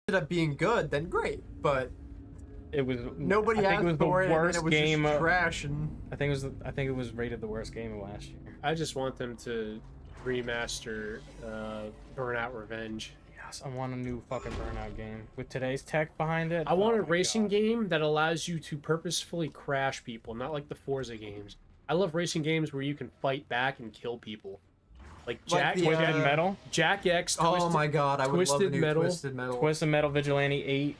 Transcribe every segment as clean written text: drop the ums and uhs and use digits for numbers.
ended up being good, then great. But it was nobody asked for it, and it was game just trash. And I think it was rated the worst game of last year. I just want them to remaster Burnout Revenge. Yes, I want a new fucking Burnout game with today's tech behind it. I want a racing game that allows you to purposefully crash people, not like the Forza games. I love racing games where you can fight back and kill people. Like Twisted Metal. Jack X. Oh my god, I would love a new Twisted Metal. Twisted Metal Vigilante 8.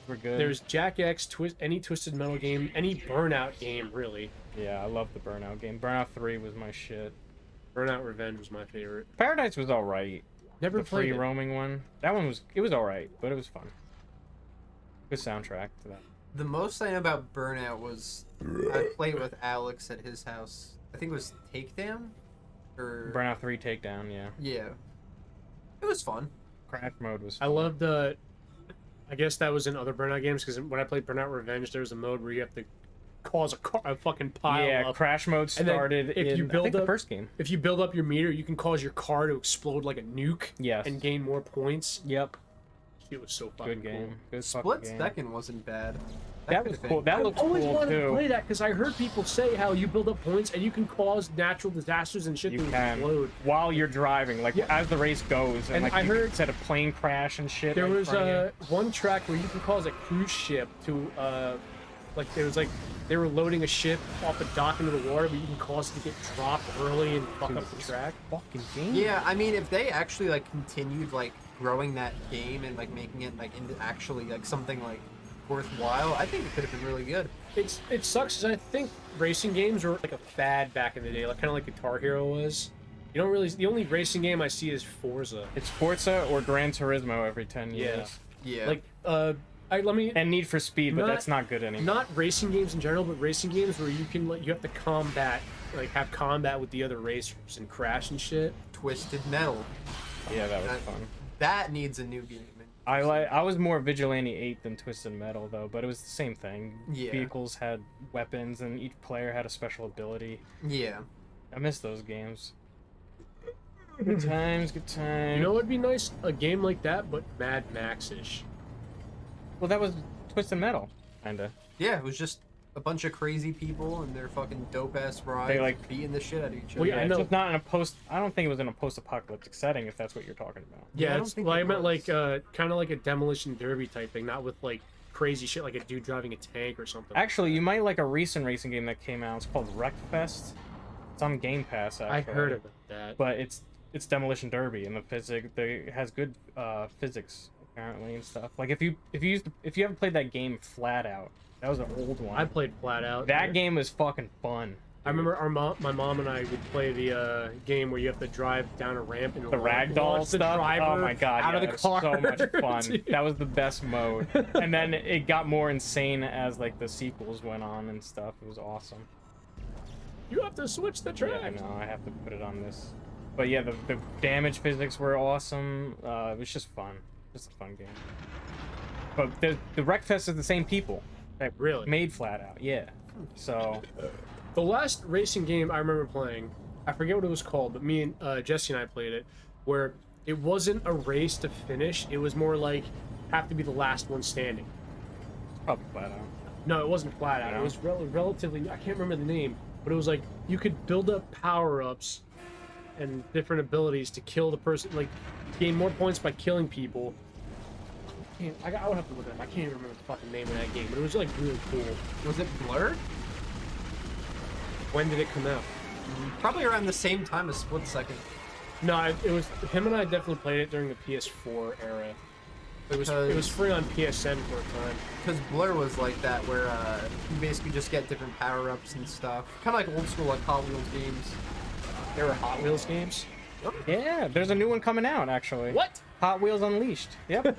We're good. There's Jack X, any Twisted Metal game, any Burnout game, really. Yeah, I love the Burnout game. Burnout 3 was my shit. Burnout Revenge was my favorite. Paradise was alright. Never the played free it. roaming one. That one was alright, but it was fun. Good soundtrack to that. The most I know about Burnout was I played with Alex at his house. I think it was Takedown? Or... Burnout 3 Takedown, yeah. Yeah. It was fun. Crash mode was fun. I loved the... I guess that was in other Burnout games, because when I played Burnout Revenge, there was a mode where you have to cause a fucking pile up. Yeah, crash mode started if you build up the first game. If you build up your meter, you can cause your car to explode like a nuke. Yes. And gain more points. Yep. It was so fucking Good game. cool. Good Split fucking game. Second wasn't bad. That was cool. That looked I always cool wanted too. to play that because I heard people say how you build up points and you can cause natural disasters and shit You to can explode. while you're driving, like as the race goes, and like I heard set a plane crash and shit. There right in was front of you. one track where you can cause a cruise ship to like there was like they were loading a ship off a dock into the water, but you can cause it to get dropped early and fuck up the track. Fucking game. Yeah, I mean, if they actually like continued like growing that game and like making it like into actually like something like worthwhile, I think it could have been really good. It sucks because I think racing games were like a fad back in the day, like kind of like Guitar Hero was. You don't really. The only racing game I see is Forza. It's Forza or Gran Turismo every 10 years. Yeah. Like and Need for Speed, but that's not good anymore. Not racing games in general, but racing games where you can you have to combat, like have combat with the other racers and crash and shit. Twisted Metal. Yeah, that was fun. That needs a new game. I was more Vigilante 8 than Twisted Metal though, but it was the same thing. Yeah. Vehicles had weapons and each player had a special ability. Yeah. I miss those games. Good times, good times. You know what'd be nice? A game like that, but Mad Max-ish. Well, that was Twisted Metal, kinda. Yeah, it was just a bunch of crazy people and their fucking dope-ass rides, They, like, beating the shit out of each other. Well, yeah, I It's know. just not in a I don't think it was in a post-apocalyptic setting, if that's what you're talking about. Yeah, I Yeah, don't it's think well, it I meant was. like kind of like a demolition derby type thing, not with like crazy shit like a dude driving a tank or something. Actually, you might like a recent racing game that came out. It's called Wreckfest. It's on Game Pass, actually. I heard of that. But it's Demolition Derby, and it has good physics apparently and stuff. Like if you haven't played that game Flat Out, that was an old one. I played Flat Out. That game was fucking fun. I remember my mom and I would play the game where you have to drive down a ramp and The ragdoll launch the stuff. driver Oh my god, out yeah, of the it was car. so much fun. Dude. That was the best mode. And then it got more insane as like the sequels went on and stuff. It was awesome. You have to switch the track. Yeah, I know. I have to put it on this. But yeah, the damage physics were awesome. It was just fun. Just a fun game. But the Wreckfest is the same people that Really? made Flat Out. Yeah. So The last racing game I remember playing, I forget what it was called, but me and Jesse and I played it, where it wasn't a race to finish. It was more like have to be the last one standing. probably Flat Out. No, it wasn't Flat Out. No? It was relatively. I can't remember the name, but it was like you could build up power-ups and different abilities to kill the person, like gain more points by killing people. I would have to look it up. I can't even remember the fucking name of that game, but it was like really cool. Was it Blur? When did it come out? Probably around the same time as Split Second. No, it was him and I definitely played it during the PS4 era. It was Because- free on PSN for a time. Because Blur was like that, where you basically just get different power-ups and stuff. Kind of like old school, like Hot Wheels games. There were Hot Wheels games. Yeah, there's a new one coming out actually. What? Hot Wheels Unleashed. Yep.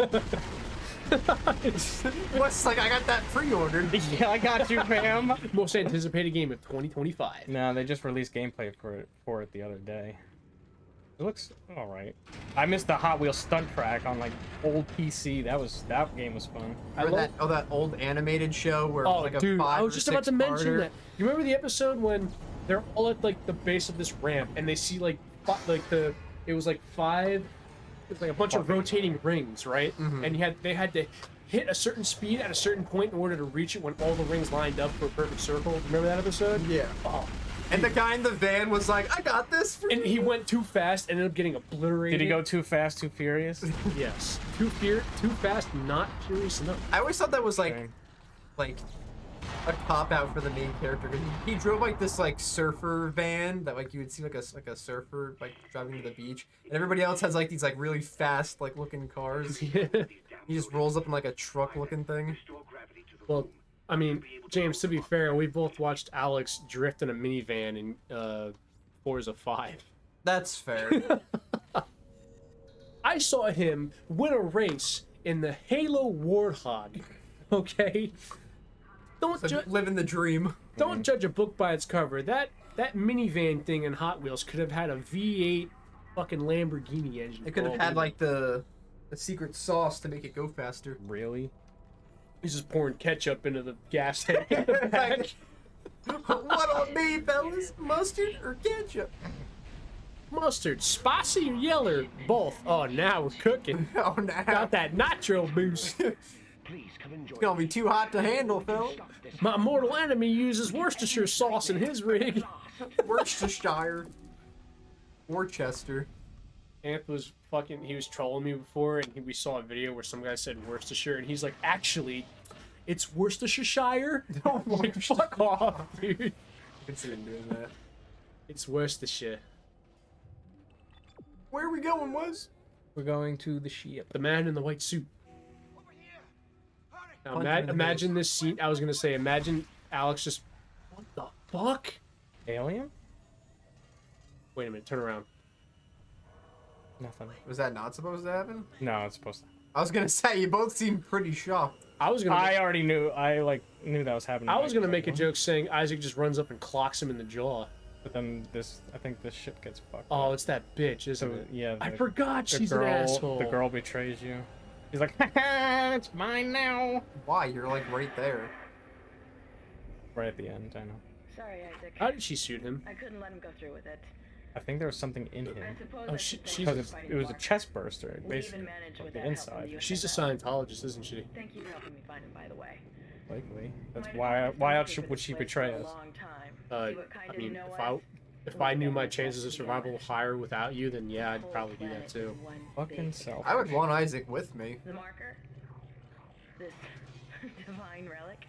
What's like? I got that pre-ordered. Yeah, I got you, fam. Most anticipated game of 2025. No, they just released gameplay for it the other day. It looks all right. I missed the Hot Wheels stunt track on like old PC. That game was fun. Remember that old animated show where it was like a dude, 5 I or was just about to 6 mention parter? that. You remember the episode when they're all at like the base of this ramp and they see like it was like 5 it's like a bunch of rotating rings, right? And they had to hit a certain speed at a certain point in order to reach it when all the rings lined up for a perfect circle. Remember that episode? Yeah. Oh. And the guy in the van was like, "I got this." For And he went too fast and ended up getting obliterated. Did he go too fast, too furious? Yes. Too fast, not furious enough. I always thought that was Okay. like a cop out for the main character. 'Cause he drove like this like surfer van that like you would see like a surfer like driving to the beach, and everybody else has like these like really fast like looking cars. Yeah. He just rolls up in like a truck looking thing. Well, I mean, James, to be fair, we both watched Alex drift in a minivan in Forza 5. That's fair. I saw him win a race in the Halo Warthog. Okay? Don't So ju- living the dream. don't judge a book by its cover. That minivan thing in Hot Wheels could have had a V8 fucking Lamborghini engine. It could have for all had we like the secret sauce to make it go faster. Really? He's just pouring ketchup into the gas tank in the back. What on me, fellas? Mustard or ketchup? Mustard, spicy or yeller? Both. Oh, now we're cooking. Oh, now. Got that nitro boost. It's gonna be too hot to handle, fella. My mortal enemy uses Worcestershire sauce in his rig. Worcestershire. Worcester. Anth was he was trolling me before, and we saw a video where some guy said Worcestershire, and he's like, actually, it's Worcestershire. I'm like, fuck off, dude. I can see him doing that. It's Worcestershire. Where are we going, Was? We're going to the ship. The man in the white suit. Now, Punch him in the imagine this scene. I was gonna say, imagine Alex just, what the fuck? Alien? Wait a minute, turn around. Nothing. Was that not supposed to happen? No, it's supposed to. I was gonna say, you both seem pretty shocked. I was gonna. I already knew. I knew that was happening. I was gonna make a joke saying Isaac just runs up and clocks him in the jaw. But then I think this ship gets fucked. Oh, up. it's that bitch, isn't So it? yeah. I forgot she's an asshole. The girl betrays you. He's like, haha, it's mine now. Why? You're like right there. Right at the end, I know. Sorry, Isaac. How did she shoot him? I couldn't let him go through with it. I think there was something in I him. suppose Oh, I she- should she's thank a- you Because for it fighting was a Mark. chest burster, We basically. even managed Like without the help inside. from the She's a US. Scientologist, isn't she? Thank you for helping me find him, by the way. Likely. That's My why department's else been would she looking for betray this us? for a long time. Uh, See what kind I of mean, know-us? if I knew my chances of survival higher without you, then yeah, I'd probably do that too. Fucking self. I would want Isaac with me. The marker? This divine relic?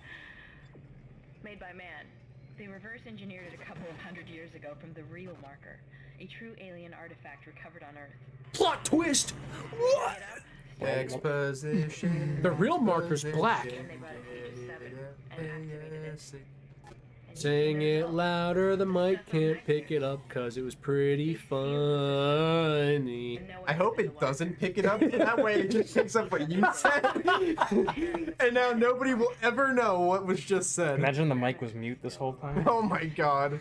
Made by man. They reverse engineered it a couple of hundred years ago from the real marker. A true alien artifact recovered on Earth. Plot twist! What? Get up? Exposition. The real marker's black. And they brought it to Future 7 and activated it. And Sing you it know, louder, the mic can't pick it up cause it was pretty funny. and no one I hope knows it the doesn't pick it up. That way it just picks up what you said. And now nobody will ever know what was just said. Imagine the mic was mute this whole time. Oh my god.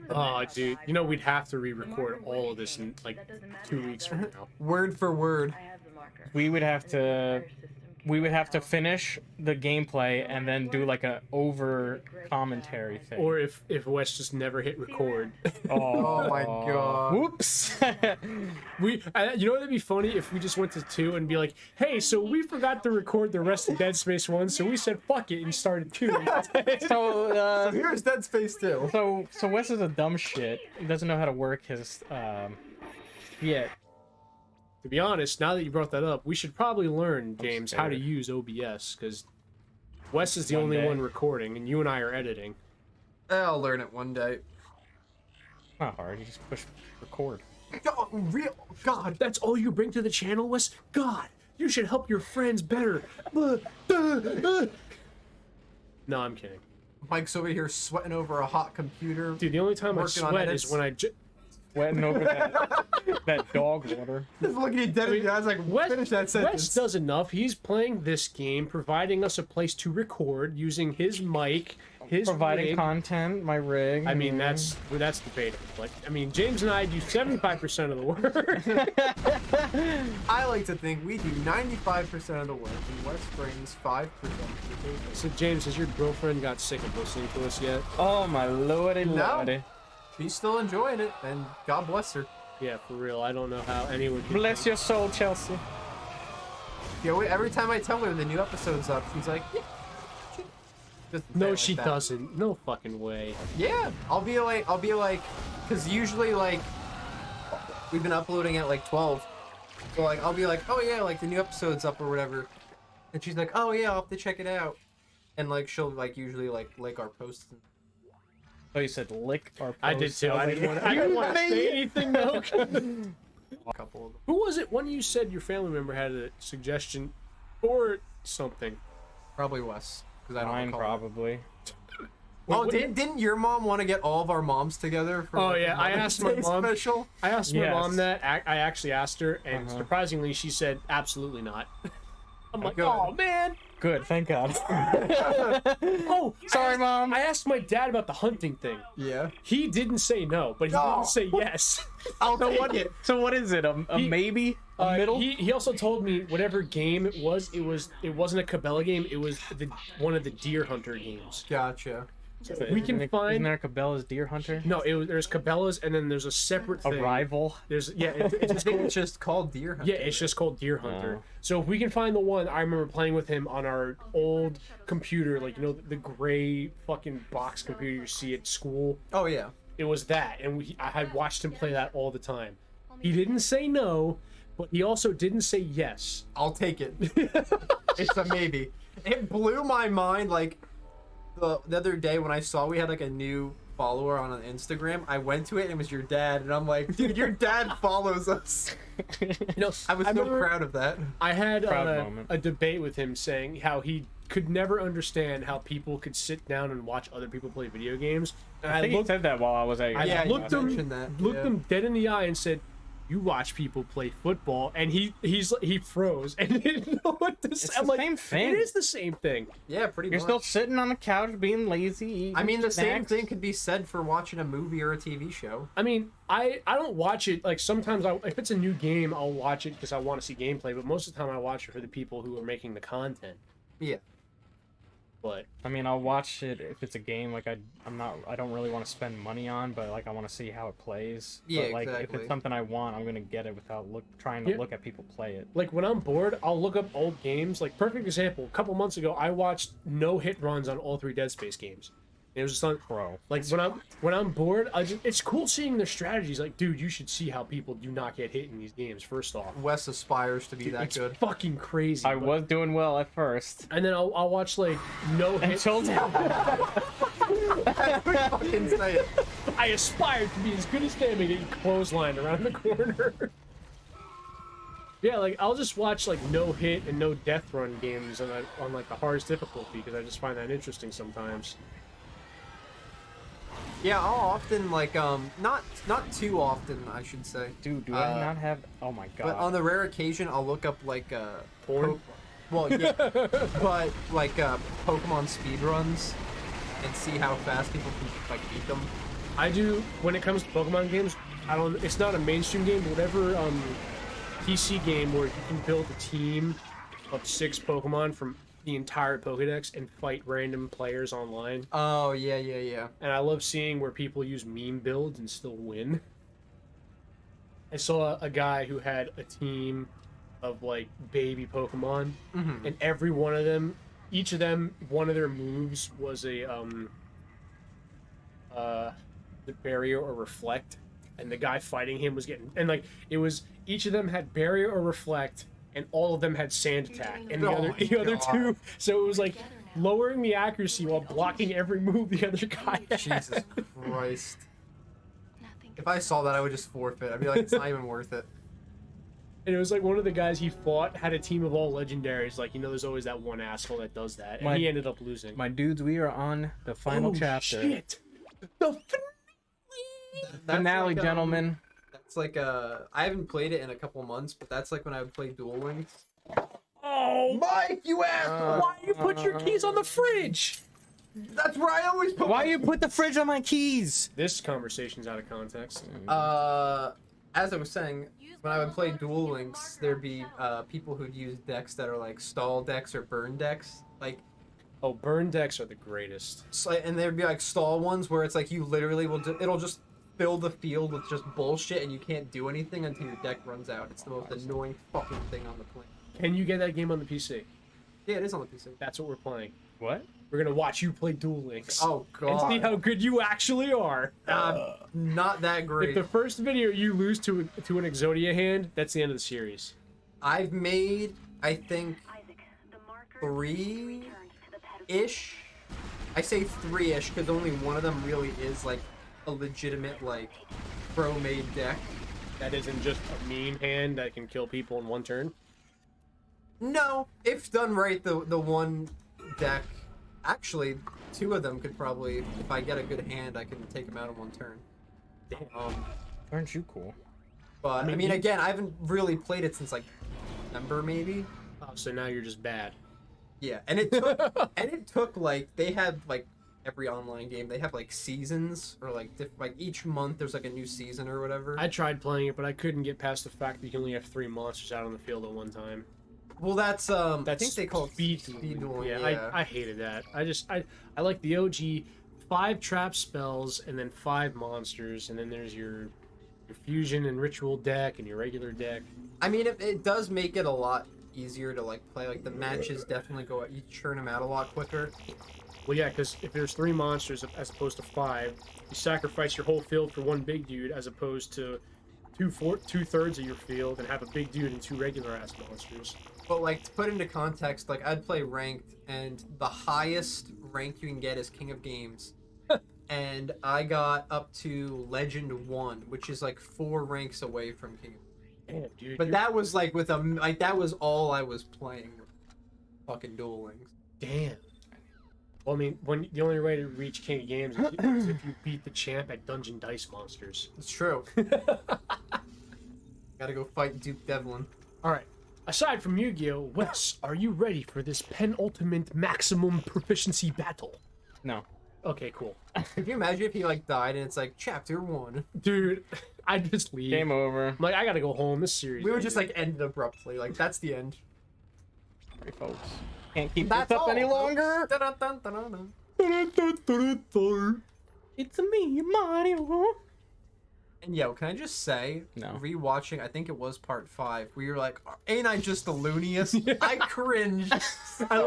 Oh, dude, you know we'd have to re-record all of this in like 2 weeks from now. Word for word. I have the marker. We would have And to. the entire system can We would go have to out. finish the gameplay and then do like a over commentary thing. Or if Wes just never hit record. Oh my god. Whoops. You know what'd be funny if we just went to 2 and be like, hey, so we forgot to record the rest of Dead Space 1, so we said fuck it and started 2. so So here's Dead Space 2. so Wes is a dumb shit. He doesn't know how to work his yet. To be honest, now that you brought that up, we should probably learn, James, how to scared. use OBS, because Wes is the One only day. one recording, and you and I are editing. I'll learn it one day. Not hard. You just push record. God, God. That's all you bring to the channel, Wes? God, you should help your friends better. No, I'm kidding. Mike's over here sweating over a hot computer. Dude, the only time I Working on sweat edits. is when I... Sweating over that dog water. Just looking at dead in the eyes like, finish that Wes sentence. does enough. He's playing this game, providing us a place to record, using his mic, his Providing rig. content, my rig. I mean, that's debatable. But I mean, James and I do 75% of the work. I like to think we do 95% of the work, and Wes brings 5% to the table. So, James, has your girlfriend got sick of listening to us yet? Oh my lordy No. lordy. She's still enjoying it, and God bless her. Yeah, for real. I don't know how anyone can Bless your soul, Chelsea. Yeah, every time I tell her the new episode's up, she's like, yeah. No, she doesn't. No fucking way. Yeah, I'll be like, because usually like we've been uploading at like 12, so like I'll be like, oh yeah, like the new episode's up or whatever, and she's like, oh yeah, I'll have to check it out, and like she'll like usually like our posts. Oh, you said lick our post. I did too. I was like, didn't want to say anything though. A couple of them. Who was it? One you said your family member had a suggestion or something. Probably Wes, because I don't Mine recall. probably. Oh, What- didn't your mom want to get all of our moms together for? Oh, like, yeah, a I Mother's asked my Day mom- special. I asked my Yes. mom that. I actually asked her, and Uh-huh. surprisingly, she said absolutely not. I'm like, Good. oh man. Good, thank God. Oh, Sorry, Mom. I asked my dad about the hunting thing. Yeah, He didn't say no, but he No. didn't say yes. I'll take it. So what is it? A He- maybe? A middle? He also told me whatever game it wasn't a Cabela game. It was one of the deer hunter games. Gotcha. We can Isn't find. there a Cabela's Deer Hunter? No, there's Cabela's, and then there's a separate A thing. rival? There's it's I just think called, it's just called Deer Hunter. yeah, it's just called Deer Hunter. Oh. So if we can find the one, I remember playing with him on our old computer, like the gray fucking box computer you see at school. Oh yeah. It was that, and I had watched him play that all the time. He didn't say no, but he also didn't say yes. I'll take it. It's a maybe. It blew my mind. Like the other day when I saw we had like a new follower on Instagram, I went to it and it was your dad, and I'm like, dude, your dad follows us. You know, I was so remember proud of that. I had Proud moment. a debate with him saying how he could never understand how people could sit down and watch other people play video games. And I think he said that while I was at your I Yeah, you looked him mentioned that, looked yeah. him dead in the eye and said, "You watch people play football," and he froze and didn't know what to say. It's I'm the like, same thing. It is the same thing. Yeah, pretty You're much. still sitting on the couch being lazy. Eating I mean, the same snacks. thing could be said for watching a movie or a TV show. I mean, I don't watch it. Like sometimes, if it's a new game, I'll watch it because I want to see gameplay. But most of the time, I watch it for the people who are making the content. Yeah. But I mean, I'll watch it if it's a game like I don't really want to spend money on, but like I want to see how it plays. Yeah, but, like if exactly. it's something I want, I'm gonna get it without trying to Yeah. look at people play it. like when I'm bored, I'll look up old games. Like perfect example, a couple months ago, I watched no hit runs on all 3 Dead Space games. It was just on. Bro, Like when I'm bored, it's cool seeing their strategies. Like, dude, you should see how people do not get hit in these games. First off, Wes aspires to be that it's good. fucking crazy. I but- was doing well at first. and then I'll watch like no hit. Until now. Fucking say it. I aspired to be as good as them and get clotheslined around the corner. Yeah, like I'll just watch like no hit and no death run games on like the hardest difficulty because I just find that interesting sometimes. Yeah, I'll often like not too often, I should say. Dude, do I Uh, not have? Oh my god. But on the rare occasion, I'll look up like Porn? well, yeah, but like Pokemon speedruns and see how fast people can like beat them. I do when it comes to Pokemon games. I don't. It's not a mainstream game, but whatever PC game where you can build a team of 6 Pokemon from the entire Pokedex and fight random players online. Oh yeah. And I love seeing where people use meme builds and still win. I saw a guy who had a team of like baby Pokemon, Mhm. and every one of them, each of them, one of their moves was a the barrier or reflect, and the guy fighting him was getting, and like it was each of them had barrier or reflect, and all of them had sand attack, and the Oh other my the other God. two, so it was like lowering the accuracy while blocking every move the other guy had. Jesus Christ. If I saw that, I would just forfeit. I'd be like, it's not even worth it. And it was like one of the guys he fought had a team of all legendaries. Like, you know, there's always that one asshole that does that. And he ended up losing. My dudes, we are on the final Oh, chapter. Shit. The Finale, like, gentlemen. That's like I haven't played it in a couple months, but that's like when I would play Duel Links. Oh, Mike, you asked! why you put your keys on the fridge? That's where I always put Why you put the fridge on my keys? This conversation's out of context. As I was saying, when I would play Duel Links, there'd be people who'd use decks that are like stall decks or burn decks. Like, Oh, burn decks are the greatest. and there'd be like stall ones where it's like you literally will it'll just fill the field with just bullshit and you can't do anything until your deck runs out. It's the most annoying fucking thing on the planet. Can you get that game on the PC? Yeah, it is on the PC. That's what we're playing. What? We're gonna watch you play Duel Links. Oh And see god. how good you actually are. Not that If great. the first video you lose to an Exodia hand, that's the end of the series. I've made, I think, Isaac, the marker 3-ish. returned to the pedestal. I say 3-ish because only one of them really is like a legitimate like pro-made deck. That isn't just a meme hand that can kill people in one turn. No, if done right, the one deck, actually, 2 of them could probably, if I get a good hand, I can take them out in 1 turn. Aren't you cool? But I mean, you- again, I haven't really played it since like November maybe. Oh, so now you're just bad. Yeah, and it took like they had like every online game they have like seasons or like like each month there's like a new season or whatever. I tried playing it, but I couldn't get past the fact that you can only have 3 monsters out on the field at one time. Well, that's I That's think they call it speed dueling. Yeah, Yeah, I hated that. I like the OG 5 trap spells and then 5 monsters, and then there's your fusion and ritual deck and your regular deck. I mean, it does make it a lot easier to like play. Like the matches definitely go. You churn them out a lot quicker. Well, yeah, because if there's 3 monsters as opposed to 5, you sacrifice your whole field for 1 big dude as opposed to 2/3 of your field and have a big dude and 2 regular ass monsters. But like to put into context, like I'd play ranked, and the highest rank you can get is King of Games, and I got up to Legend 1, which is like 4 ranks away from King of Games. Damn, dude. But that was like with that was all I was playing. Fucking Duel Links. Damn. Well, I mean, when the only way to reach King of Games is if you beat the champ at Dungeon Dice Monsters. It's true. Gotta go fight Duke Devlin. All right. Aside from Yu-Gi-Oh, Wes, are you ready for this penultimate maximum proficiency battle? No. Okay, cool. Could you imagine if he like died and it's like chapter 1? Dude, I'd just leave. Game over. I'm like, I gotta go home. This series. We would just like end it abruptly. Like that's the end. Sorry, folks. Can't keep That's this up all. any longer. Dun-dun-dun-dun-dun. It's me, Mario. And yo, can I just say, No. rewatching, I think it was part 5, where you're like, ain't I just the looniest? I cringed. I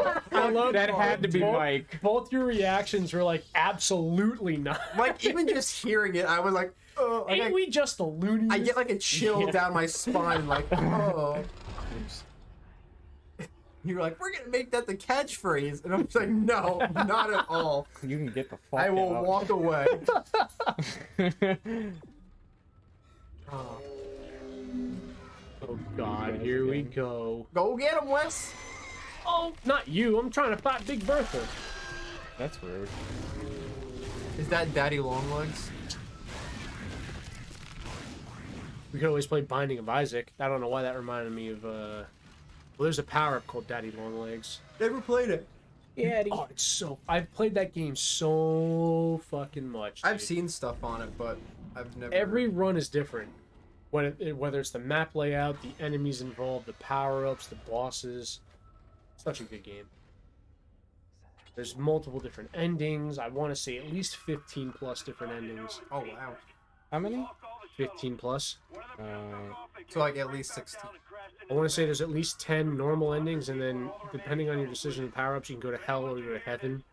love That had to be both, Mike. Both your reactions were like, absolutely not. Like, even just hearing it, I was like, oh. Like, Ain't we just the loonies? I get like a chill Yeah. down my spine, like, oh. You're like, we're gonna make that the catchphrase. And I'm just like, no, not at all. You can get the fuck I will out. walk away. Oh. Oh God, here we go. Go get him, Wes. Oh, not you. I'm trying to fight Big Bertha. That's rude. Is that Daddy Longlegs? We could always play Binding of Isaac. I don't know why that reminded me of, well, there's a power-up called Daddy Longlegs. Never played it. Yeah. Oh, it's so... I've played that game so fucking much, I've dude. seen stuff on it, but I've never. Every run is different. Whether it's the map layout, the enemies involved, the power-ups, the bosses. Such a good game. There's multiple different endings. I want to say at least 15 plus different endings. Oh wow. How many? 15 plus. So like at least 16. I want to say there's at least 10 normal endings, and then depending on your decision and power-ups, you can go to hell or go to heaven.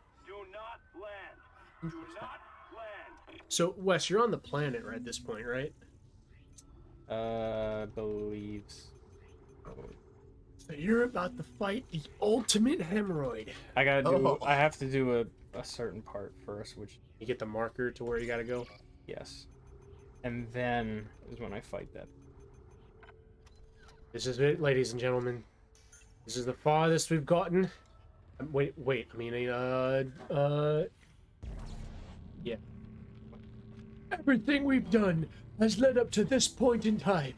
So, Wes, you're on the planet right at this point, right? Believes. So you're about to fight the ultimate hemorrhoid. I gotta do. Oh. I have to do a certain part first, which You get the marker to where you gotta go. yes, and then is when I fight that. This is it, ladies and gentlemen. This is the farthest we've gotten. Wait. I mean, yeah. Everything we've done has led up to this point in time.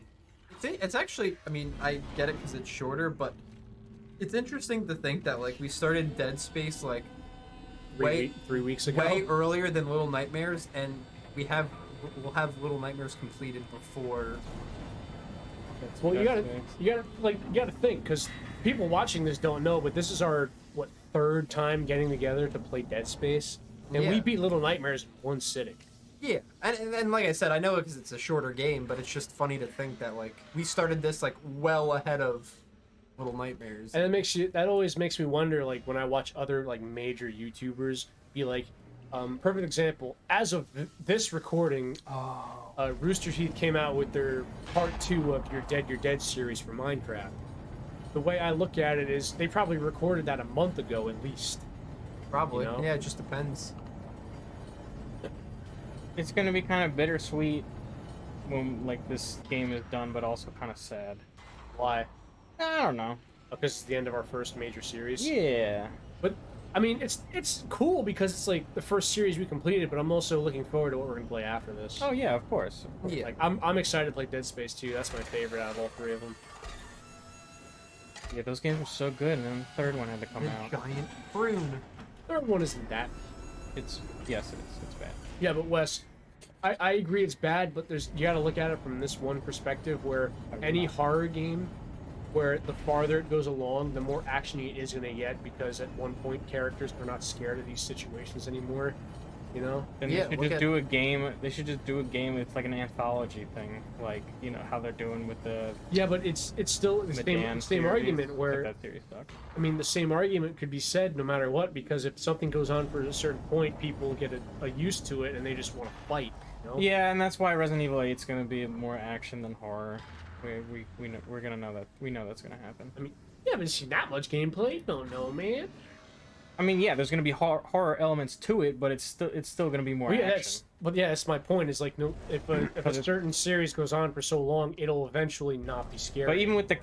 It's actually, I mean, I get it because it's shorter, but it's interesting to think that like we started Dead Space like way 3 weeks ago. way earlier than Little Nightmares, and we'll have Little Nightmares completed before. Well, you gotta think, because people watching this don't know, but this is our third time getting together to play Dead Space, and we Yeah. beat Little Nightmares in one sitting. Yeah, and like I said, I know because it's a shorter game, but it's just funny to think that like we started this like well ahead of Little Nightmares. And that always makes me wonder, like when I watch other like major YouTubers be like, perfect example. As of this recording, Rooster Teeth came out with their part 2 of You're Dead series for Minecraft. The way I look at it is they probably recorded that a month ago at least. Probably, you know? yeah, it just depends. It's gonna be kind of bittersweet when like this game is done, but also kind of sad. Why? I don't know. Because it's the end of our first major series. Yeah. But I mean, it's cool because it's like the first series we completed. But I'm also looking forward to what we're gonna play after this. Oh yeah, of course. Yeah, Like I'm excited to play Dead Space 2. That's my favorite out of all 3 of them. Yeah, those games were so good, and then the third one had to come the out. giant prune. Third one isn't that. Yes, it is. It's bad. Yeah, but Wes, I agree it's bad, but you got to look at it from this one perspective where any horror game, where the farther it goes along, the more actiony it is going to get because at one point characters are not scared of these situations anymore. You know? Then Yeah, they should look just at- do a game. They should just do a game. It's like an anthology thing, like you know how they're doing with the Yeah, but it's still the Medan same series. argument where That series sucked. I mean, the same argument could be said no matter what, because if something goes on for a certain point, people get a used to it and they just want to fight. You know? Yeah, and that's why Resident Evil 8 is going to be more action than horror. We're gonna know that. We know that's gonna happen. I mean, you haven't seen that much gameplay. Don't know, man. I mean, yeah, there's gonna be horror elements to it, but it's still gonna be more Well, yeah, action. that's my point. Is like, no, if a certain series goes on for so long, it'll eventually not be scary. But even with the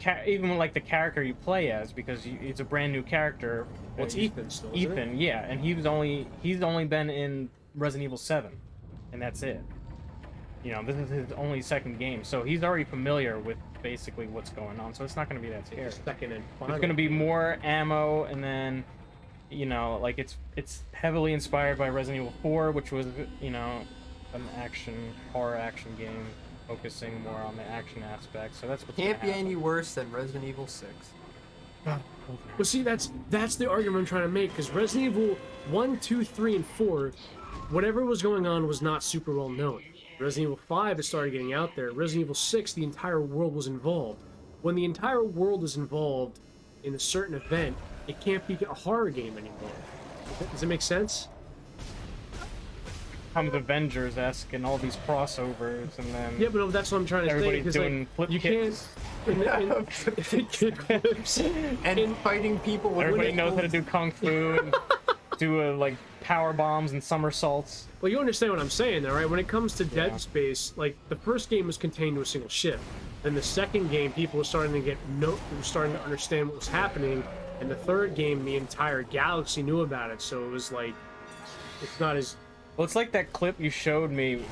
the character you play as, because it's a brand new character. well, it's Ethan still. Isn't it? Ethan, yeah, and he's only been in Resident Evil 7, and that's it. You know, this is his only second game, so he's already familiar with basically what's going on. So it's not going to be that scary. Second and final. There's going to be more ammo, and then, you know, like it's heavily inspired by Resident Evil 4, which was, you know, an horror action game focusing more on the action aspect. So that's what's Can't be gonna happen. any worse than Resident Evil 6. Well, see, that's the argument I'm trying to make, because Resident Evil 1, 2, 3, and 4, whatever was going on was not super well known. Resident Evil 5, it started getting out there. Resident Evil 6, the entire world was involved. When the entire world is involved in a certain event, it can't be a horror game anymore. Does it make sense? Comes Avengers-esque and all these crossovers, and then Yeah, but that's what I'm trying to say. everybody's 'cause, doing like, flip you kicks. And fighting people with Everybody knows how to lasers. do kung fu and do like power bombs and somersaults. Well, you understand what I'm saying, though, right? When it comes to Yeah. Dead Space, like the first game was contained to a single ship. Then the second game, people were starting to starting to understand what was happening, and the third game, the entire galaxy knew about it. So it was like, it's not as Well, it's like that clip you showed me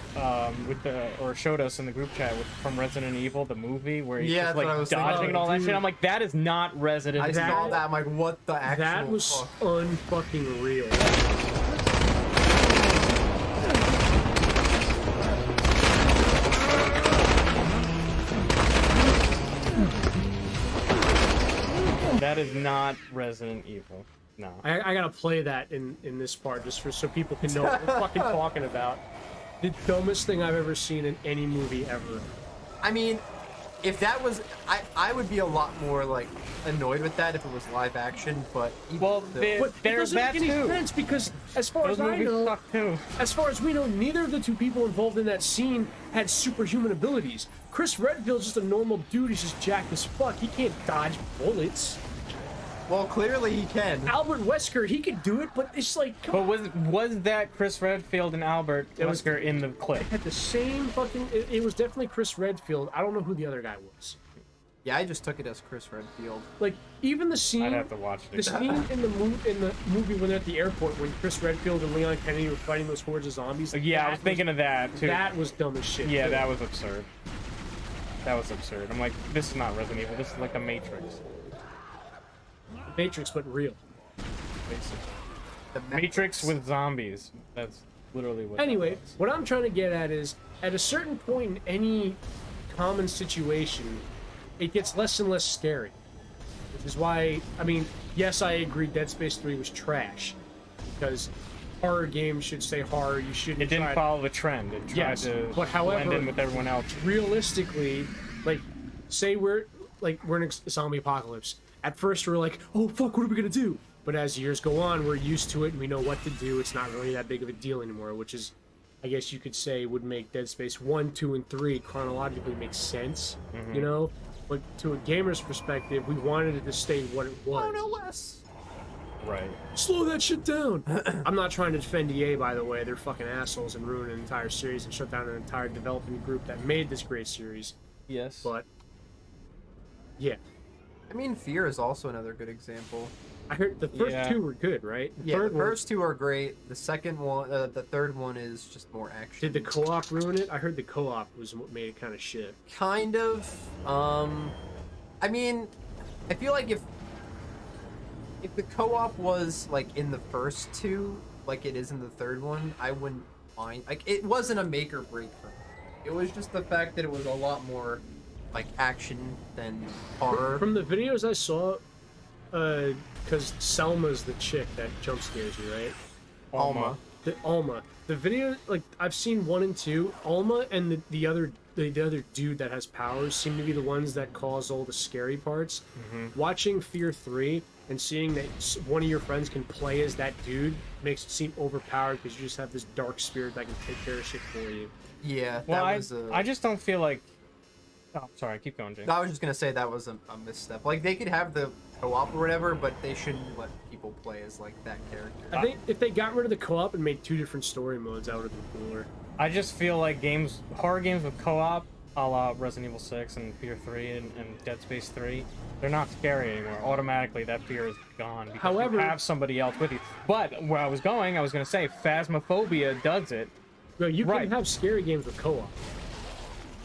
showed us in the group chat from Resident Evil, the movie, where he's Yeah, just that's what I like was thinking. dodging and all that Dude. shit. I'm like, that is not Resident I Evil. saw that. I'm like, what the actual that was fuck? unfucking real. That is not Resident Evil. No. I gotta play that in this part just so people can know what we're fucking talking about. The dumbest thing I've ever seen in any movie ever. I mean, if that was, I would be a lot more like annoyed with that if it was live action. But even Well, still- the- But it There's doesn't that make any too. sense because, as far Those as I movies know, suck too. as far as we know, neither of the two people involved in that scene had superhuman abilities. Chris Redfield's just a normal dude. He's just jacked as fuck. He can't dodge bullets. well, clearly he can. Albert Wesker, he could do it, but it's like, come But on. was that Chris Redfield and Albert It was- Wesker in the clip? Had the same fucking. It was definitely Chris Redfield. I don't know who the other guy was. Yeah, I just took it as Chris Redfield. Like even the scene. I'd have to watch The it. scene in the movie when they're at the airport when Chris Redfield and Leon Kennedy were fighting those hordes of zombies. Yeah, I was thinking of that too. That was dumb as shit. Yeah, too. that was absurd. That was absurd. I'm like, this is not Resident Evil. This is like the Matrix. Matrix, but real. Basically. The Matrix with zombies. That's literally what. that Anyway, was. what I'm trying to get at is, at a certain point in any common situation, it gets less and less scary. Which is why, I mean, yes, I agree Dead Space 3 was trash. Because horror games should say horror. You shouldn't. It didn't try- follow the trend. It tried Yes, to but however, blend in with everyone else. realistically, like, say we're in a zombie apocalypse. At first, we're like, oh fuck, what are we gonna do? But as years go on, we're used to it and we know what to do. It's not really that big of a deal anymore, which is, I guess you could say, would make Dead Space 1, 2, and 3 chronologically make sense, you know? But to a gamer's perspective, we wanted it to stay what it was. Oh no, Wes. Right. Slow that shit down! I'm not trying to defend EA, by the way. They're fucking assholes and ruined an entire series and shut down an entire development group that made this great series. Yes. But, yeah. I mean, Fear is also another good example. I heard the first Yeah. two were good, right? Yeah, the one- first two are great. The second one, the third one is just more action. Did the co-op ruin it? I heard the co-op was what made it kind of shit. Kind of. I mean, I feel like if the co-op was like in the first two, like it is in the third one, I wouldn't mind. Like it wasn't a make or break for me. It was just the fact that it was a lot more like action than horror. From the videos I saw, because Selma's the chick that jump scares you, right? Alma. The Alma. The video, like I've seen 1 and 2. Alma and the other dude that has powers seem to be the ones that cause all the scary parts. Watching Fear 3 and seeing that one of your friends can play as that dude makes it seem overpowered because you just have this dark spirit that can take care of shit for you. Yeah, Well, that was I just don't feel like. Oh, sorry. Keep going, James. I was just gonna say that was a misstep. Like they could have the co-op or whatever, but they shouldn't let people play as like that character. I think if they got rid of the co-op and made 2 different story modes, that would have been cooler. I just feel like horror games with co-op, a la Resident Evil 6 and Fear 3 and Dead Space 3, they're not scary anymore. Automatically, that fear is gone because However- you have somebody else with you. But where I was going to say, Phasmophobia does it. Bro, you Right. can have scary games with co-op.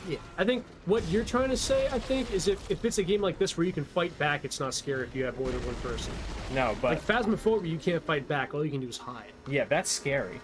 Yeah. I think what you're trying to say, I think, is if it's a game like this where you can fight back, it's not scary if you have more than one person. No, but Like Phasmophobia, you can't fight back. All you can do is hide. yeah, that's scary.